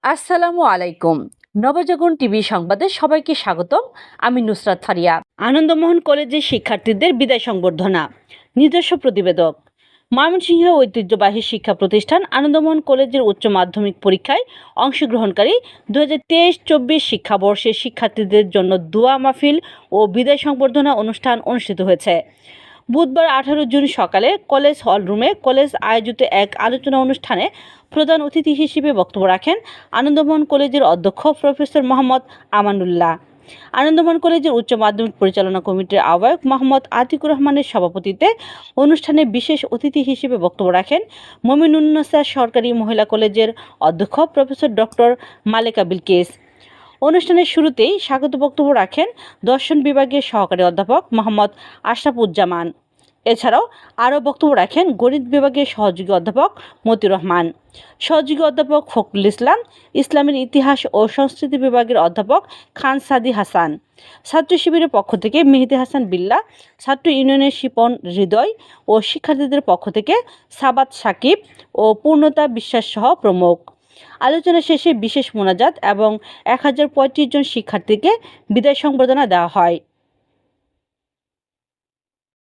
আসসালামু আলাইকুম। নবজাগরণ টিভি সংবাদে সবাইকে স্বাগতম। আমি নুসরাত ফারিয়া। আনন্দমোহন কলেজের শিক্ষার্থীদের বিদায় সংবর্ধনা। নিজস্ব প্রতিবেদক। ময়মনসিংহ ঐতিহ্যবাহী শিক্ষা প্রতিষ্ঠান আনন্দমোহন কলেজের উচ্চ মাধ্যমিক পরীক্ষায় অংশগ্রহণকারী 2023-24 শিক্ষাবর্ষের শিক্ষার্থীদের জন্য দোয়া মাহফিল ও বিদায় সংবর্ধনা অনুষ্ঠান অনুষ্ঠিত হয়েছে। বুধবার 18 জুন সকালে কলেজ হলরুমে কলেজ আয়োজিত এক আলোচনা অনুষ্ঠানে প্রধান অতিথি হিসেবে বক্তব্য রাখেন আনন্দমোহন কলেজের অধ্যক্ষ প্রফেসর মোহাম্মদ আমানুল্লাহ। আনন্দমোহন কলেজের উচ্চ মাধ্যমিক পরিচালনা কমিটির আহ্বায়ক মোহাম্মদ আতিকুর রহমানের সভাপতিত্বে অনুষ্ঠানে বিশেষ অতিথি হিসেবে বক্তব্য রাখেন মমিনুন্নেছা সরকারি মহিলা কলেজের অধ্যক্ষ প্রফেসর ডক্টর মালেকা বিলকিস। অনুষ্ঠানের শুরুতেই স্বাগত বক্তব্য রাখেন দর্শন বিভাগের সহকারী অধ্যাপক মোহাম্মদ আশরাফুজ্জামান। এছাড়াও আরও বক্তব্য রাখেন গণিত বিভাগের সহযোগী অধ্যাপক মতিউর রহমান, সহযোগী অধ্যাপক ফখরুল ইসলাম, ইসলামের ইতিহাস ও সংস্কৃতি বিভাগের অধ্যাপক খান সাদি হাসান, ছাত্র শিবিরের পক্ষ থেকে মেহেদি হাসান বিল্লাহ, ছাত্র ইউনিয়নের শিপন হৃদয় ও শিক্ষার্থীদের পক্ষ থেকে সাবাত সাকিব ও পূর্ণতা বিশ্বাস সহ প্রমুখ। আলোচনা শেষে বিশেষ মোনাজাত এবং 1035 জন শিক্ষার্থীকে বিদায় সংবর্ধনা দেওয়া হয়।